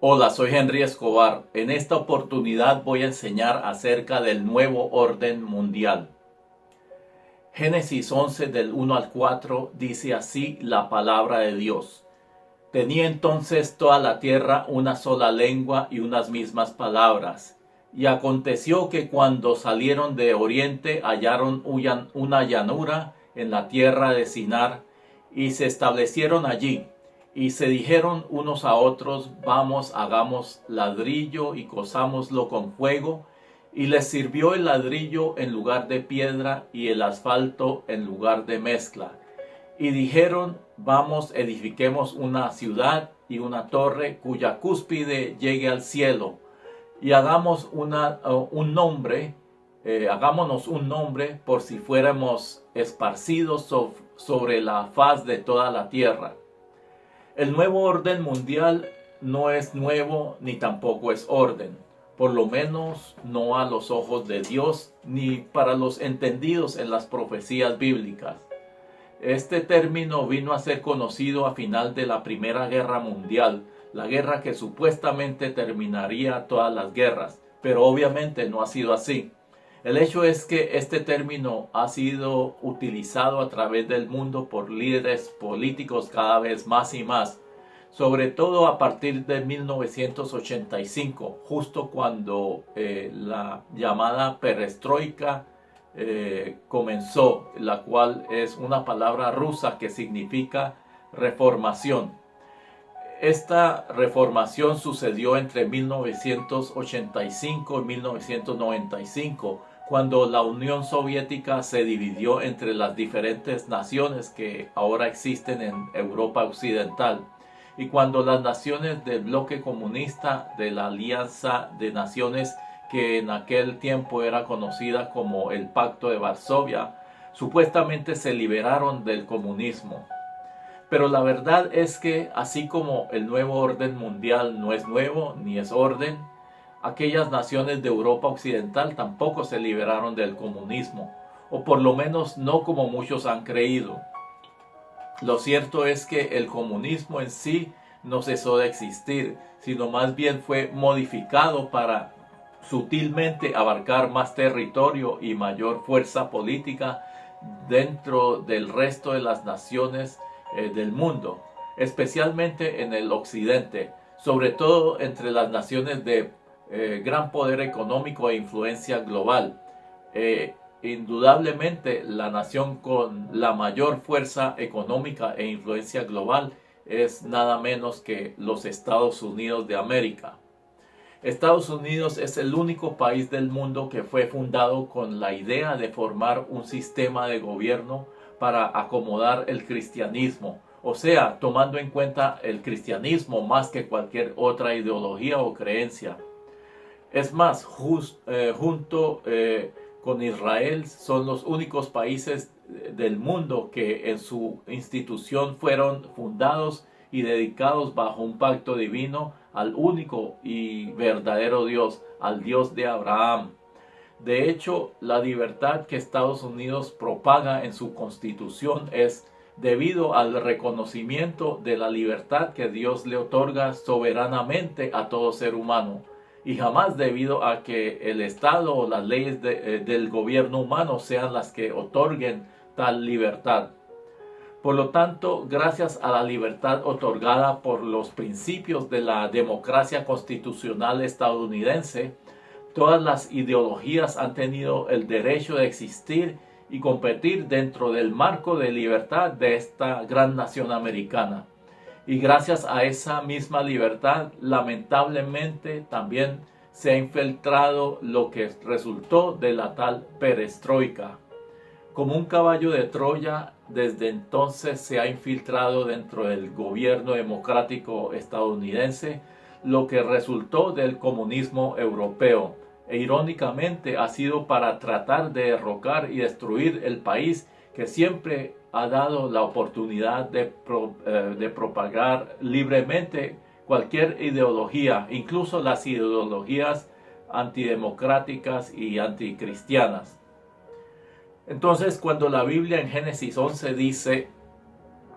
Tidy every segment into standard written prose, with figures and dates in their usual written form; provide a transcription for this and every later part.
Hola, soy Henry Escobar. En esta oportunidad voy a enseñar acerca del nuevo orden mundial. Génesis 11 del 1 al 4 dice así la palabra de Dios. Tenía entonces toda la tierra una sola lengua y unas mismas palabras. Y aconteció que cuando salieron de oriente hallaron una llanura en la tierra de Sinar y se establecieron allí. Y se dijeron unos a otros, vamos, hagamos ladrillo y cosámoslo con fuego. Y les sirvió el ladrillo en lugar de piedra y el asfalto en lugar de mezcla. Y dijeron, vamos, edifiquemos una ciudad y una torre cuya cúspide llegue al cielo. Y hagamos hagámonos un nombre por si fuéramos esparcidos sobre la faz de toda la tierra. El nuevo orden mundial no es nuevo ni tampoco es orden, por lo menos no a los ojos de Dios ni para los entendidos en las profecías bíblicas. Este término vino a ser conocido a final de la Primera Guerra Mundial, la guerra que supuestamente terminaría todas las guerras, pero obviamente no ha sido así. El hecho es que este término ha sido utilizado a través del mundo por líderes políticos cada vez más y más, sobre todo a partir de 1985, justo cuando la llamada perestroika comenzó, la cual es una palabra rusa que significa reformación. Esta reformación sucedió entre 1985 y 1995, cuando la Unión Soviética se dividió entre las diferentes naciones que ahora existen en Europa Occidental, y cuando las naciones del bloque comunista de la Alianza de Naciones, que en aquel tiempo era conocida como el Pacto de Varsovia, supuestamente se liberaron del comunismo. Pero la verdad es que así como el nuevo orden mundial no es nuevo ni es orden, aquellas naciones de Europa Occidental tampoco se liberaron del comunismo, o por lo menos no como muchos han creído. Lo cierto es que el comunismo en sí no cesó de existir, sino más bien fue modificado para sutilmente abarcar más territorio y mayor fuerza política dentro del resto de las naciones del mundo, especialmente en el occidente, sobre todo entre las naciones de gran poder económico e influencia global. Indudablemente la nación con la mayor fuerza económica e influencia global es nada menos que los Estados Unidos de América. Estados Unidos es el único país del mundo que fue fundado con la idea de formar un sistema de gobierno para acomodar el cristianismo, o sea, tomando en cuenta el cristianismo más que cualquier otra ideología o creencia. Es más, junto con Israel son los únicos países del mundo que en su institución fueron fundados y dedicados bajo un pacto divino al único y verdadero Dios, al Dios de Abraham. De hecho, la libertad que Estados Unidos propaga en su constitución es debido al reconocimiento de la libertad que Dios le otorga soberanamente a todo ser humano, y jamás debido a que el Estado o las leyes del gobierno humano sean las que otorguen tal libertad. Por lo tanto, gracias a la libertad otorgada por los principios de la democracia constitucional estadounidense, todas las ideologías han tenido el derecho de existir y competir dentro del marco de libertad de esta gran nación americana. Y gracias a esa misma libertad, lamentablemente también se ha infiltrado lo que resultó de la tal perestroika. Como un caballo de Troya, desde entonces se ha infiltrado dentro del gobierno democrático estadounidense lo que resultó del comunismo europeo. E irónicamente ha sido para tratar de derrocar y destruir el país que siempre ha dado la oportunidad de propagar libremente cualquier ideología, incluso las ideologías antidemocráticas y anticristianas. Entonces, cuando la Biblia en Génesis 11 dice,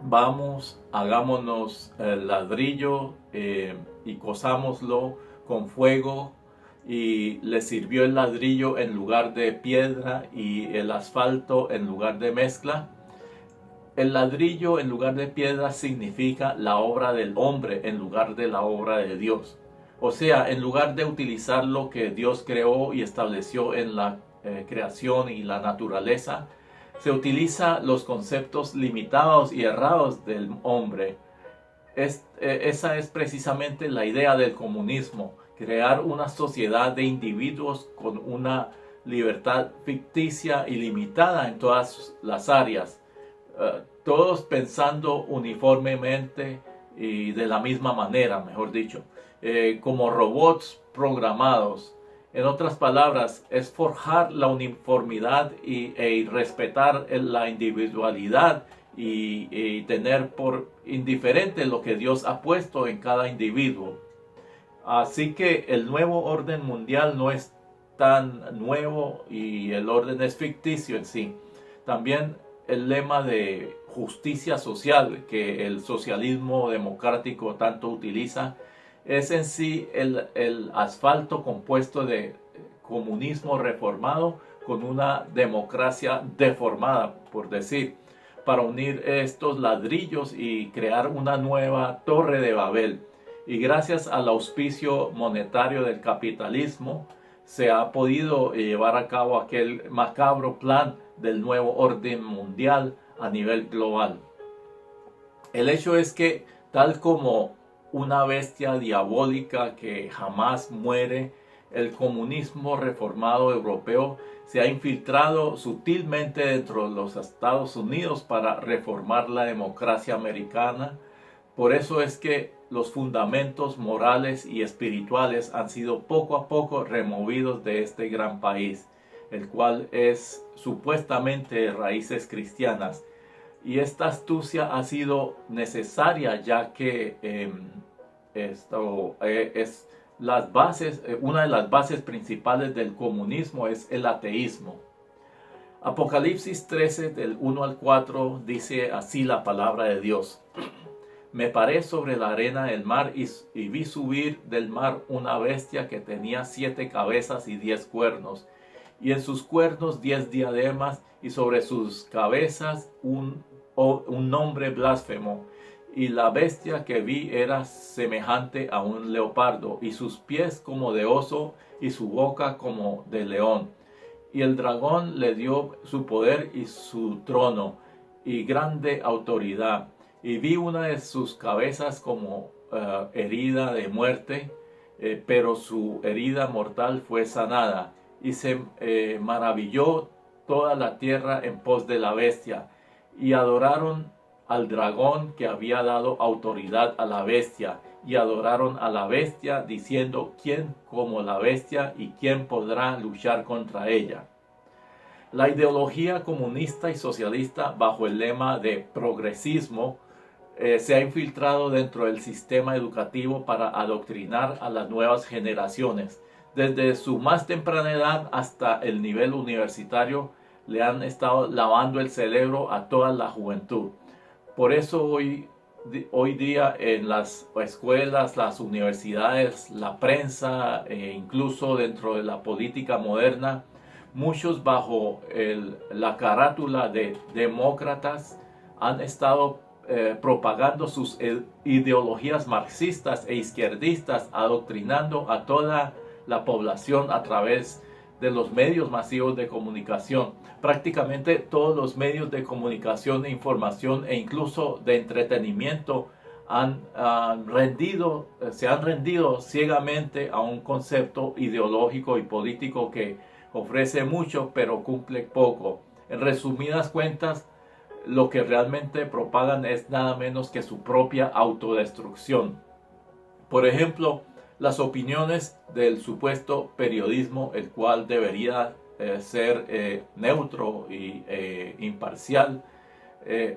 vamos, hagámonos el ladrillo y cosámoslo con fuego, y le sirvió el ladrillo en lugar de piedra y el asfalto en lugar de mezcla. El ladrillo en lugar de piedra significa la obra del hombre en lugar de la obra de Dios. O sea, en lugar de utilizar lo que Dios creó y estableció en la creación y la naturaleza, se utiliza los conceptos limitados y errados del hombre. Esa es precisamente la idea del comunismo: crear una sociedad de individuos con una libertad ficticia y limitada en todas las áreas, todos pensando uniformemente y de la misma manera, mejor dicho, como robots programados. En otras palabras, es forjar la uniformidad y respetar la individualidad y tener por indiferente lo que Dios ha puesto en cada individuo. Así que el nuevo orden mundial no es tan nuevo y el orden es ficticio en sí. También el lema de justicia social que el socialismo democrático tanto utiliza es en sí el asfalto compuesto de comunismo reformado con una democracia deformada, por decir, para unir estos ladrillos y crear una nueva Torre de Babel. Y gracias al auspicio monetario del capitalismo se ha podido llevar a cabo aquel macabro plan del nuevo orden mundial a nivel global. El hecho es que, tal como una bestia diabólica que jamás muere, el comunismo reformado europeo se ha infiltrado sutilmente dentro de los Estados Unidos para reformar la democracia americana. Por eso es que los fundamentos morales y espirituales han sido poco a poco removidos de este gran país, el cual es supuestamente de raíces cristianas. Y esta astucia ha sido necesaria, ya que es las bases, una de las bases principales del comunismo es el ateísmo. Apocalipsis 13 del 1 al 4 dice así la palabra de Dios: Me paré sobre la arena del mar y vi subir del mar una bestia que tenía 7 cabezas y 10 cuernos, y en sus cuernos 10 diademas, y sobre sus cabezas un nombre blasfemo. Y la bestia que vi era semejante a un leopardo, y sus pies como de oso, y su boca como de león. Y el dragón le dio su poder y su trono, y grande autoridad. Y vi una de sus cabezas como herida de muerte, pero su herida mortal fue sanada. Y se maravilló toda la tierra en pos de la bestia, y adoraron al dragón que había dado autoridad a la bestia, y adoraron a la bestia, diciendo: ¿quién como la bestia, y quién podrá luchar contra ella? La ideología comunista y socialista, bajo el lema de progresismo, se ha infiltrado dentro del sistema educativo para adoctrinar a las nuevas generaciones. Desde su más temprana edad hasta el nivel universitario le han estado lavando el cerebro a toda la juventud. Por eso hoy día en las escuelas, las universidades, la prensa e incluso dentro de la política moderna, muchos bajo la carátula de demócratas han estado propagando sus ideologías marxistas e izquierdistas, adoctrinando a toda la población a través de los medios masivos de comunicación. Prácticamente todos los medios de comunicación e información e incluso de entretenimiento se han rendido ciegamente a un concepto ideológico y político que ofrece mucho pero cumple poco. En resumidas cuentas, lo que realmente propagan es nada menos que su propia autodestrucción. Por ejemplo, las opiniones del supuesto periodismo, el cual debería ser neutro e imparcial,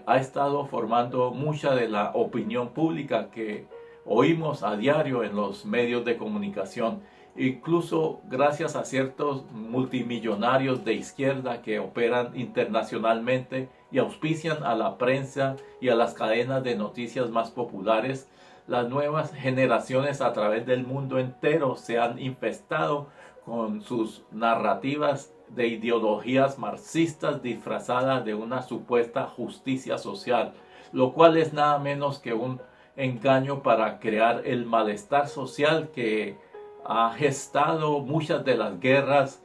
ha estado formando mucha de la opinión pública que oímos a diario en los medios de comunicación. incluso gracias a ciertos multimillonarios de izquierda que operan internacionalmente y auspician a la prensa y a las cadenas de noticias más populares. Las nuevas generaciones a través del mundo entero se han infestado con sus narrativas de ideologías marxistas disfrazadas de una supuesta justicia social, lo cual es nada menos que un engaño para crear el malestar social que ha gestado muchas de las guerras,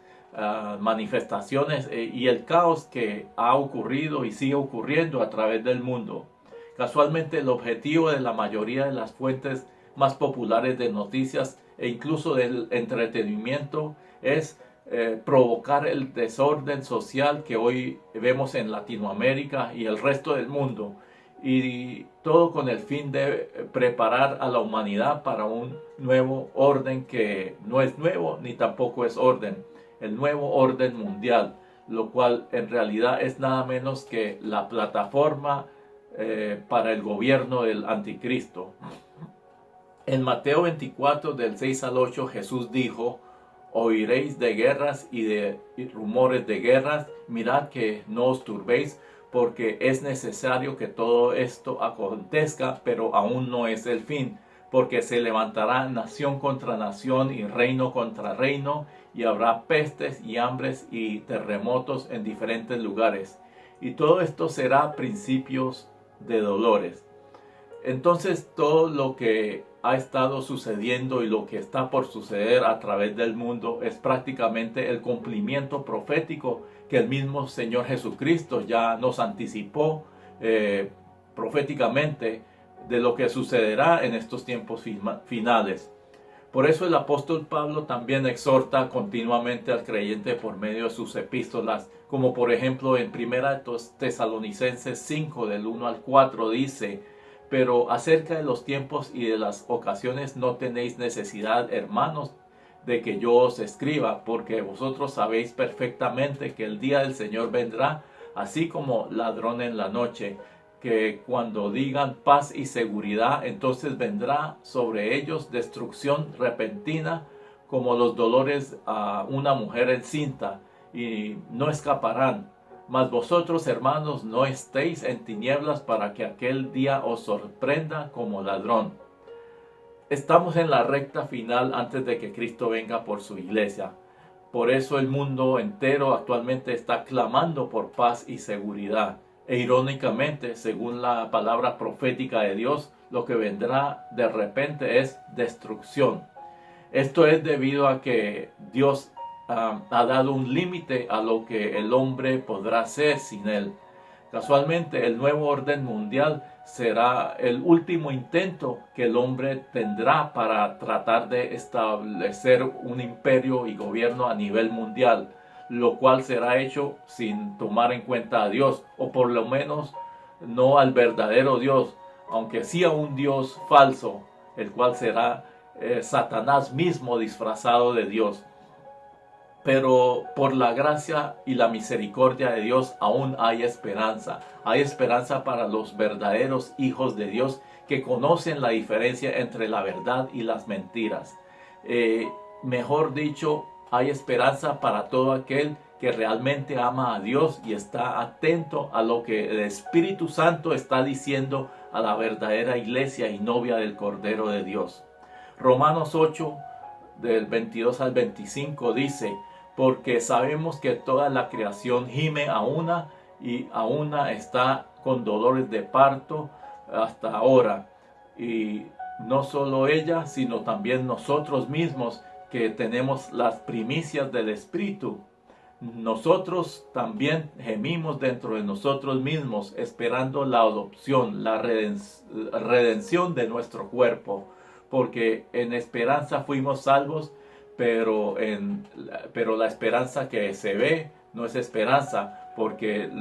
manifestaciones y el caos que ha ocurrido y sigue ocurriendo a través del mundo. Casualmente, el objetivo de la mayoría de las fuentes más populares de noticias e incluso del entretenimiento es provocar el desorden social que hoy vemos en Latinoamérica y el resto del mundo, y todo con el fin de preparar a la humanidad para un nuevo orden que no es nuevo ni tampoco es orden, el nuevo orden mundial, lo cual en realidad es nada menos que la plataforma para el gobierno del anticristo. En Mateo 24 del 6 al 8 Jesús dijo: oiréis de guerras y de rumores de guerras, mirad que no os turbéis, porque es necesario que todo esto acontezca, pero aún no es el fin, porque se levantará nación contra nación y reino contra reino, y habrá pestes y hambres y terremotos en diferentes lugares, y todo esto será principios de dolores. Entonces todo lo que ha estado sucediendo y lo que está por suceder a través del mundo es prácticamente el cumplimiento profético que el mismo Señor Jesucristo ya nos anticipó proféticamente de lo que sucederá en estos tiempos finales. Por eso el apóstol Pablo también exhorta continuamente al creyente por medio de sus epístolas, como por ejemplo en 1 Tesalonicenses 5 del 1 al 4 dice: pero acerca de los tiempos y de las ocasiones no tenéis necesidad, hermanos, de que yo os escriba, porque vosotros sabéis perfectamente que el día del Señor vendrá, así como ladrón en la noche, que cuando digan paz y seguridad, entonces vendrá sobre ellos destrucción repentina, como los dolores a una mujer encinta, y no escaparán. Mas vosotros, hermanos, no estéis en tinieblas para que aquel día os sorprenda como ladrón. Estamos en la recta final antes de que Cristo venga por su iglesia. Por eso el mundo entero actualmente está clamando por paz y seguridad. E irónicamente, según la palabra profética de Dios, lo que vendrá de repente es destrucción. Esto es debido a que Dios ha dado un límite a lo que el hombre podrá hacer sin él. Casualmente, el nuevo orden mundial será el último intento que el hombre tendrá para tratar de establecer un imperio y gobierno a nivel mundial, lo cual será hecho sin tomar en cuenta a Dios, o por lo menos no al verdadero Dios, aunque sí a un Dios falso, el cual será Satanás mismo disfrazado de Dios. Pero por la gracia y la misericordia de Dios aún hay esperanza. Hay esperanza para los verdaderos hijos de Dios que conocen la diferencia entre la verdad y las mentiras. Mejor dicho, hay esperanza para todo aquel que realmente ama a Dios y está atento a lo que el Espíritu Santo está diciendo a la verdadera iglesia y novia del Cordero de Dios. Romanos 8, del 22 al 25 dice: porque sabemos que toda la creación gime a una y a una está con dolores de parto hasta ahora. Y no solo ella, sino también nosotros mismos que tenemos las primicias del Espíritu. Nosotros también gemimos dentro de nosotros mismos, esperando la adopción, la redención de nuestro cuerpo. Porque en esperanza fuimos salvos, pero la esperanza que se ve no es esperanza, porque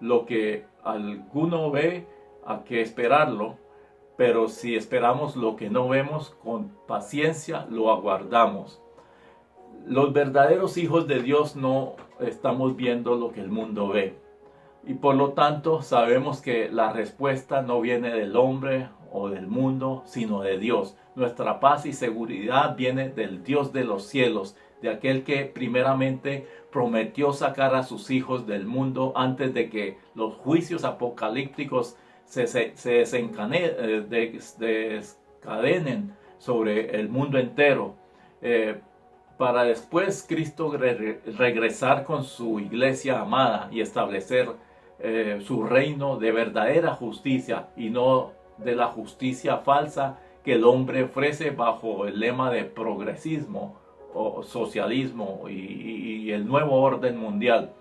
lo que alguno ve hay que esperarlo, pero si esperamos lo que no vemos, con paciencia lo aguardamos. Los verdaderos hijos de Dios no estamos viendo lo que el mundo ve. Y por lo tanto sabemos que la respuesta no viene del hombre o del mundo, sino de Dios. Nuestra paz y seguridad viene del Dios de los cielos, de aquel que primeramente prometió sacar a sus hijos del mundo antes de que los juicios apocalípticos se descadenen sobre el mundo entero, para después Cristo regresar con su iglesia amada y establecer su reino de verdadera justicia y no de la justicia falsa que el hombre ofrece bajo el lema de progresismo o socialismo y el nuevo orden mundial.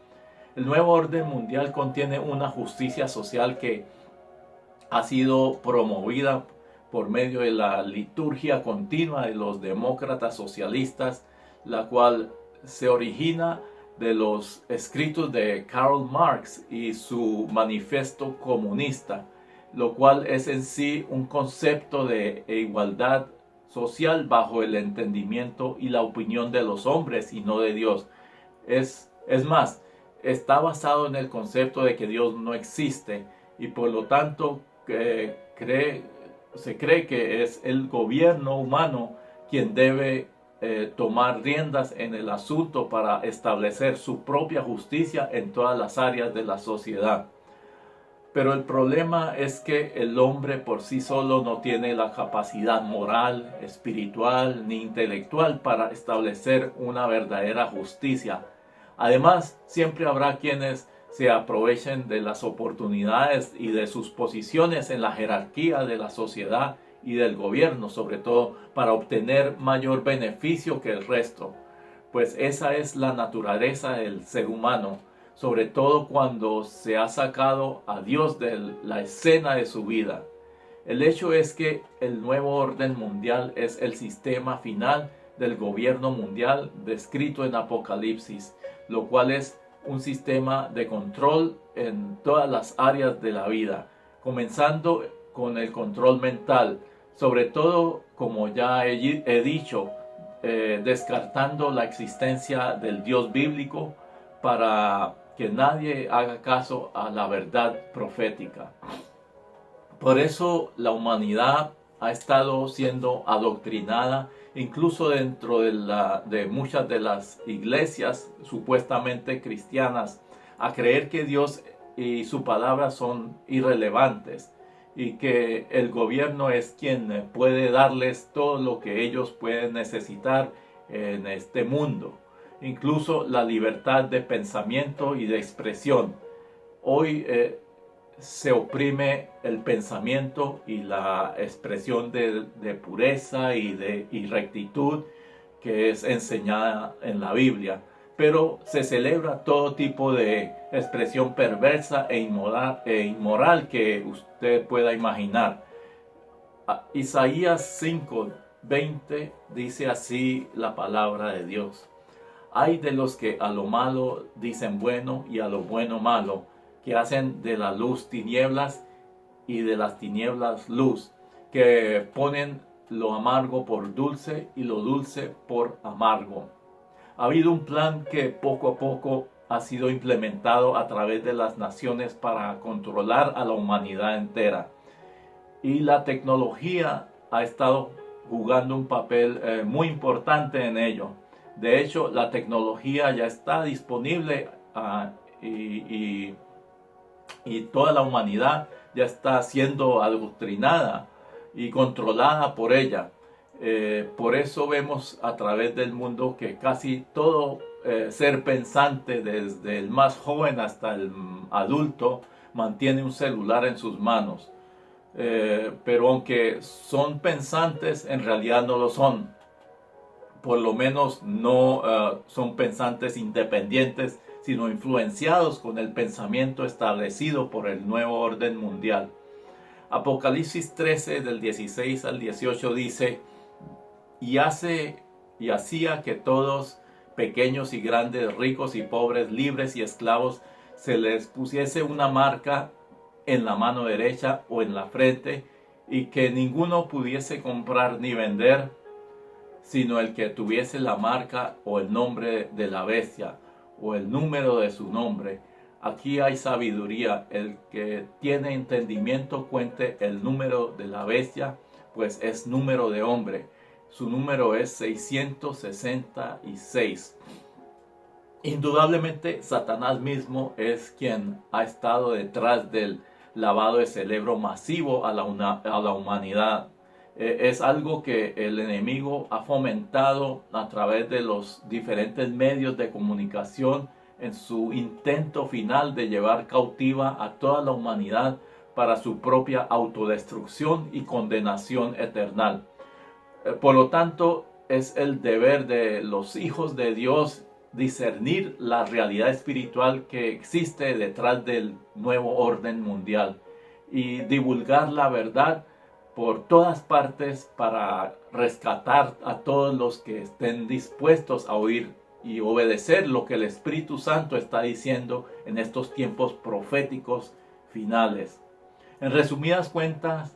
El nuevo orden mundial contiene una justicia social que ha sido promovida por medio de la liturgia continua de los demócratas socialistas, la cual se origina de los escritos de Karl Marx y su manifiesto comunista, lo cual es en sí un concepto de igualdad social bajo el entendimiento y la opinión de los hombres y no de Dios. Es más, está basado en el concepto de que Dios no existe y por lo tanto se cree que es el gobierno humano quien debe tomar riendas en el asunto para establecer su propia justicia en todas las áreas de la sociedad. Pero el problema es que el hombre por sí solo no tiene la capacidad moral, espiritual ni intelectual para establecer una verdadera justicia. Además, siempre habrá quienes se aprovechen de las oportunidades y de sus posiciones en la jerarquía de la sociedad y del gobierno, sobre todo para obtener mayor beneficio que el resto. Pues esa es la naturaleza del ser humano, sobre todo cuando se ha sacado a Dios de la escena de su vida. El hecho es que el nuevo orden mundial es el sistema final del gobierno mundial descrito en Apocalipsis, lo cual es un sistema de control en todas las áreas de la vida, comenzando con el control mental, sobre todo, como ya he dicho, descartando la existencia del Dios bíblico para que nadie haga caso a la verdad profética. Por eso la humanidad ha estado siendo adoctrinada, incluso dentro de muchas de las iglesias supuestamente cristianas, a creer que Dios y su palabra son irrelevantes y que el gobierno es quien puede darles todo lo que ellos pueden necesitar en este mundo, incluso la libertad de pensamiento y de expresión. Hoy se oprime el pensamiento y la expresión de pureza y rectitud que es enseñada en la Biblia, pero se celebra todo tipo de expresión perversa e inmoral que usted pueda imaginar. Isaías 5:20 dice así la palabra de Dios: Ay de los que a lo malo dicen bueno y a lo bueno malo, que hacen de la luz tinieblas y de las tinieblas luz, que ponen lo amargo por dulce y lo dulce por amargo. Ha habido un plan que poco a poco ha sido implementado a través de las naciones para controlar a la humanidad entera. Y la tecnología ha estado jugando un papel muy importante en ello. De hecho, la tecnología ya está disponible y toda la humanidad ya está siendo adoctrinada y controlada por ella. Por eso vemos a través del mundo que casi todo ser pensante, desde el más joven hasta el adulto, mantiene un celular en sus manos. Pero aunque son pensantes, en realidad no lo son. Por lo menos no son pensantes independientes, sino influenciados con el pensamiento establecido por el nuevo orden mundial. Apocalipsis 13 del 16 al 18 dice: y hacía que todos, pequeños y grandes, ricos y pobres, libres y esclavos, se les pusiese una marca en la mano derecha o en la frente, y que ninguno pudiese comprar ni vender, sino el que tuviese la marca o el nombre de la bestia o el número de su nombre. Aquí hay sabiduría. El que tiene entendimiento cuente el número de la bestia, pues es número de hombre. Su número es 666. Indudablemente, Satanás mismo es quien ha estado detrás del lavado de cerebro masivo a la humanidad. Es algo que el enemigo ha fomentado a través de los diferentes medios de comunicación en su intento final de llevar cautiva a toda la humanidad para su propia autodestrucción y condenación eterna. Por lo tanto, es el deber de los hijos de Dios discernir la realidad espiritual que existe detrás del nuevo orden mundial y divulgar la verdad por todas partes para rescatar a todos los que estén dispuestos a oír y obedecer lo que el Espíritu Santo está diciendo en estos tiempos proféticos finales. En resumidas cuentas,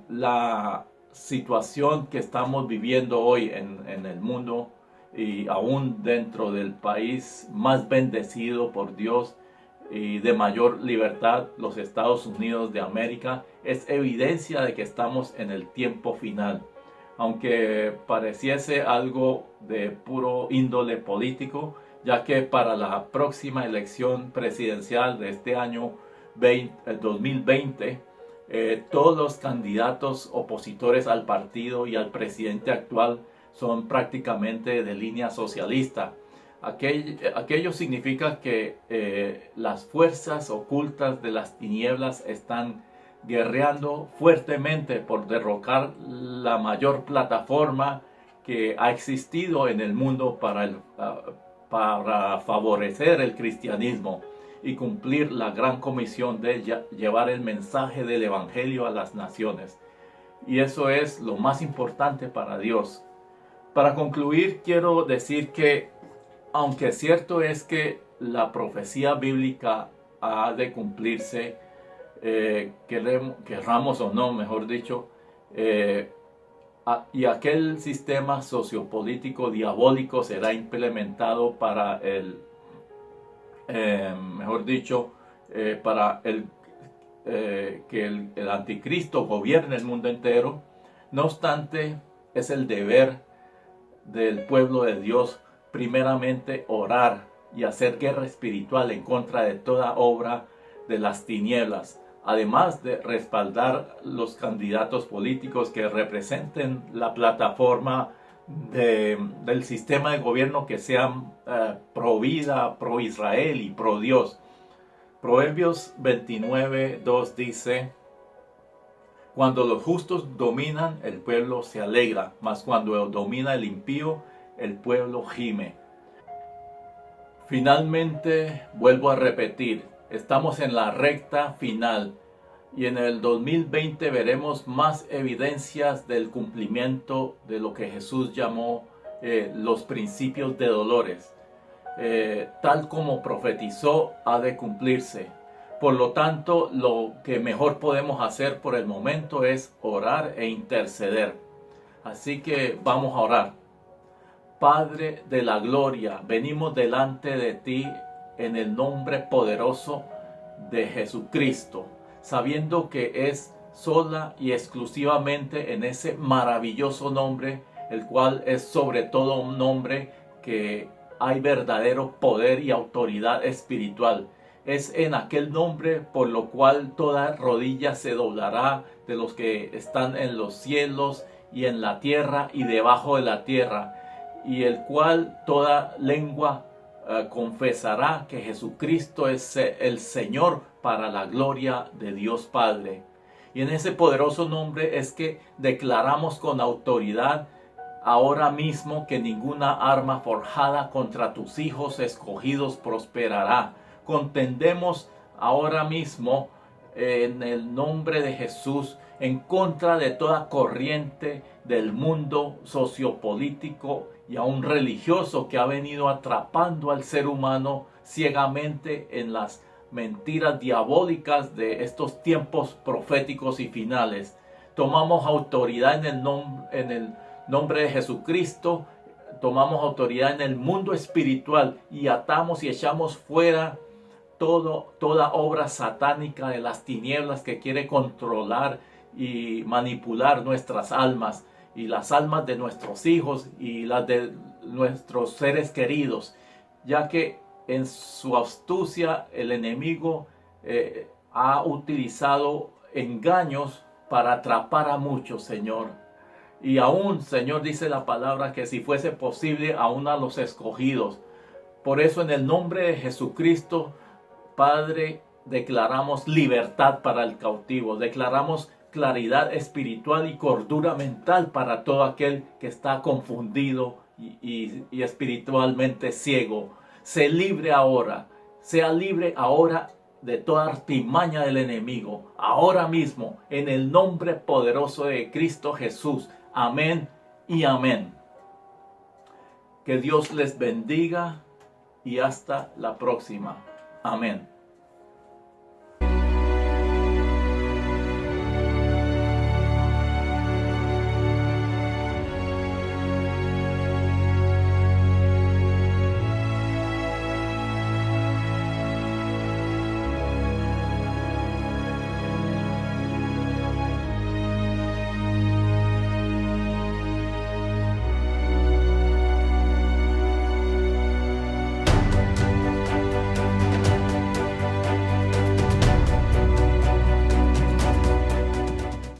la situación que estamos viviendo hoy en el mundo y aún dentro del país más bendecido por Dios y de mayor libertad, los Estados Unidos de América, es evidencia de que estamos en el tiempo final. Aunque pareciese algo de puro índole político, ya que para la próxima elección presidencial de este año 2020, todos los candidatos opositores al partido y al presidente actual son prácticamente de línea socialista. Aquello significa que las fuerzas ocultas de las tinieblas están guerreando fuertemente por derrocar la mayor plataforma que ha existido en el mundo para favorecer el cristianismo y cumplir la gran comisión de llevar el mensaje del evangelio a las naciones. Y eso es lo más importante para Dios. Para concluir, quiero decir que, aunque cierto es que la profecía bíblica ha de cumplirse, querramos o no, mejor dicho, y aquel sistema sociopolítico diabólico será implementado para que el anticristo gobierne el mundo entero. No obstante, es el deber del pueblo de Dios primeramente orar y hacer guerra espiritual en contra de toda obra de las tinieblas, además de respaldar los candidatos políticos que representen la plataforma del sistema de gobierno que sean pro vida, pro Israel y pro Dios. Proverbios 29:2 dice: cuando los justos dominan, el pueblo se alegra, mas cuando domina el impío, el pueblo gime. Finalmente, vuelvo a repetir, estamos en la recta final y en el 2020 veremos más evidencias del cumplimiento de lo que Jesús llamó los principios de dolores. Tal como profetizó, ha de cumplirse. Por lo tanto, lo que mejor podemos hacer por el momento es orar e interceder. Así que vamos a orar. Padre de la gloria, venimos delante de ti en el nombre poderoso de Jesucristo, sabiendo que es sola y exclusivamente en ese maravilloso nombre, el cual es sobre todo un nombre, que hay verdadero poder y autoridad espiritual. Es en aquel nombre por lo cual toda rodilla se doblará, de los que están en los cielos y en la tierra y debajo de la tierra, y el cual toda lengua confesará que Jesucristo es el Señor, para la gloria de Dios Padre. Y en ese poderoso nombre es que declaramos con autoridad ahora mismo que ninguna arma forjada contra tus hijos escogidos prosperará. Contendemos ahora mismo en el nombre de Jesús en contra de toda corriente del mundo sociopolítico y aún religioso que ha venido atrapando al ser humano ciegamente en las mentiras diabólicas de estos tiempos proféticos y finales. Tomamos autoridad en el nombre de Jesucristo, tomamos autoridad en el mundo espiritual y atamos y echamos fuera toda obra satánica de las tinieblas que quiere controlar y manipular nuestras almas y las almas de nuestros hijos y las de nuestros seres queridos, ya que en su astucia el enemigo ha utilizado engaños para atrapar a muchos, Señor. Y aún, Señor, dice la palabra que si fuese posible, aún a los escogidos. Por eso, en el nombre de Jesucristo, Padre, declaramos libertad para el cautivo, declaramos claridad espiritual y cordura mental para todo aquel que está confundido y espiritualmente ciego. Sé libre ahora, sea libre ahora de toda artimaña del enemigo, ahora mismo, en el nombre poderoso de Cristo Jesús. Amén y amén. Que Dios les bendiga y hasta la próxima. Amén.